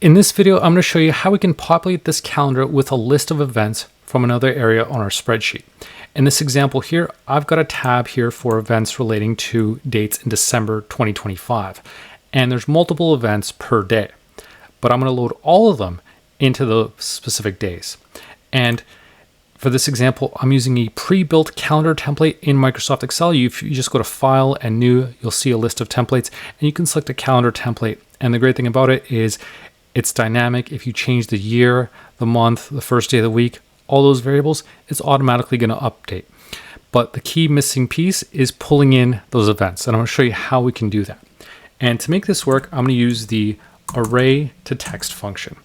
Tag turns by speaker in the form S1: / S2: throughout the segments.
S1: In this video, I'm going to show you how we can populate this calendar with a list of events from another area on our spreadsheet. In this example here, I've got a tab here for events relating to dates in December 2025. And there's multiple events per day, but I'm going to load all of them into the specific days. And for this example, I'm using a pre-built calendar template in Microsoft Excel. If you just go to File and New, you'll see a list of templates, and you can select a calendar template. And the great thing about it is it's dynamic. If you change the year, the month, the first day of the week, all those variables, it's automatically going to update. But the key missing piece is pulling in those events, and I'm going to show you how we can do that. And to make this work, I'm going to use the ArraytoText function.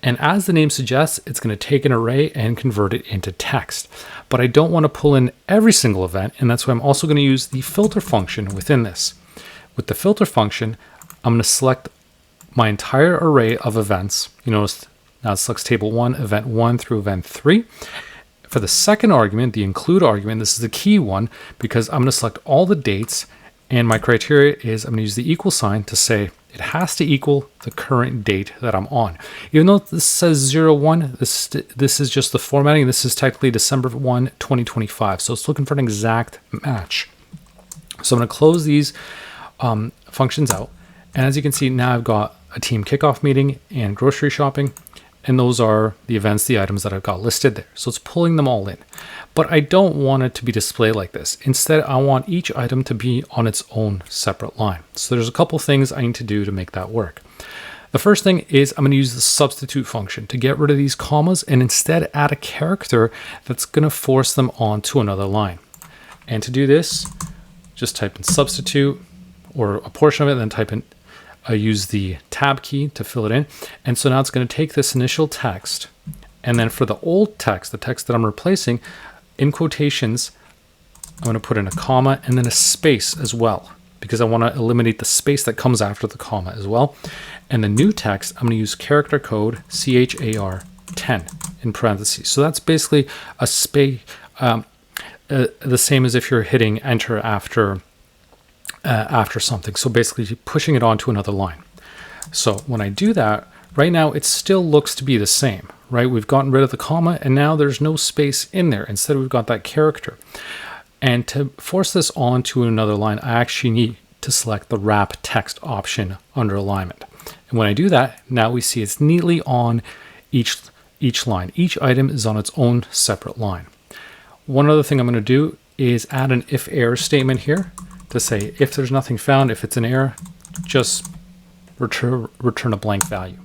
S1: And as the name suggests, it's going to take an array and convert it into text. But I don't want to pull in every single event, and that's why I'm also going to use the filter function within this. With the filter function, I'm going to select my entire array of events. You notice now it selects table 1, event 1 through event 3. For the second argument, the include argument, this is the key one because I'm going to select all the dates, and my criteria is I'm going to use the equal sign to say it has to equal the current date that I'm on. Even though this says 01, this is just the formatting. This is technically December 1, 2025. So it's looking for an exact match. So I'm going to close these functions out. And as you can see, now I've got a team kickoff meeting and grocery shopping. And those are the events, the items that I've got listed there. So it's pulling them all in. But I don't want it to be displayed like this. Instead, I want each item to be on its own separate line. So there's a couple things I need to do to make that work. The first thing is I'm going to use the substitute function to get rid of these commas and instead add a character that's going to force them onto another line. And to do this, just type in substitute or a portion of it, then type in use the tab key to fill it in. And so now it's going to take this initial text, and then for the old text, the text that I'm replacing, in quotations, I'm going to put in a comma and then a space as well, because I want to eliminate the space that comes after the comma as well. And the new text, I'm going to use character code CHAR 10 in parentheses. So that's basically a space, the same as if you're hitting enter after something. So basically pushing it onto another line. So when I do that, right now it still looks to be the same, right? We've gotten rid of the comma and now there's no space in there. Instead, we've got that character. And to force this onto another line, I actually need to select the wrap text option under alignment. And when I do that, now we see it's neatly on each line. Each item is on its own separate line. One other thing I'm going to do is add an if error statement here to say if there's nothing found, if it's an error, just return a blank value.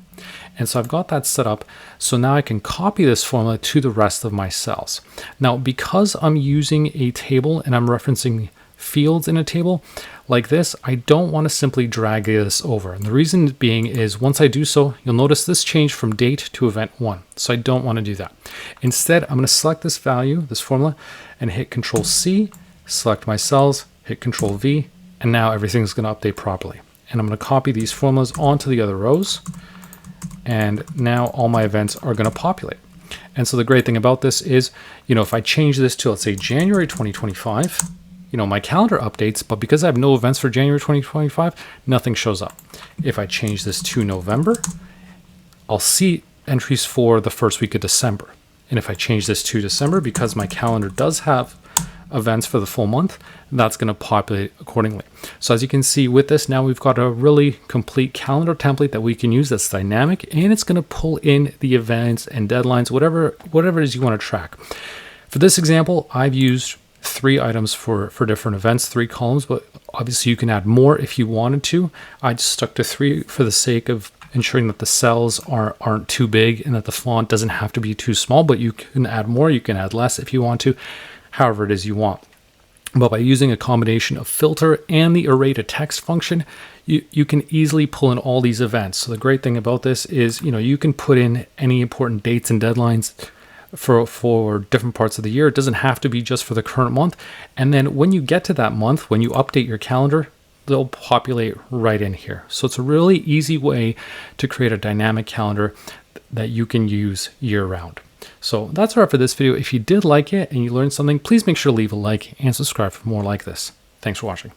S1: And so I've got that set up. So now I can copy this formula to the rest of my cells. Now, because I'm using a table and I'm referencing fields in a table like this, I don't want to simply drag this over. And the reason being is once I do so, you'll notice this changed from date to event 1. So I don't want to do that. Instead, I'm going to select this value, this formula, and hit Control C, select my cells, hit Control V, and now everything's going to update properly. And I'm going to copy these formulas onto the other rows. And now all my events are going to populate. And so the great thing about this is, if I change this to, let's say, January 2025, my calendar updates, but because I have no events for January 2025, nothing shows up. If I change this to November, I'll see entries for the first week of December. And if I change this to December, because my calendar does have events for the full month, that's going to populate accordingly. So as you can see with this, now we've got a really complete calendar template that we can use that's dynamic, and it's going to pull in the events and deadlines, whatever it is you want to track. For this example, I've used 3 items for different events, 3 columns, but obviously you can add more if you wanted to. I just stuck to 3 for the sake of ensuring that the cells aren't too big and that the font doesn't have to be too small, but you can add more, you can add less if you want to, however it is you want. But by using a combination of filter and the ArraytoText function, you can easily pull in all these events. So the great thing about this is, you can put in any important dates and deadlines for different parts of the year. It doesn't have to be just for the current month. And then when you get to that month, when you update your calendar, they'll populate right in here. So it's a really easy way to create a dynamic calendar that you can use year round. So that's all right for this video. If you did like it and you learned something, please make sure to leave a like and subscribe for more like this. Thanks for watching.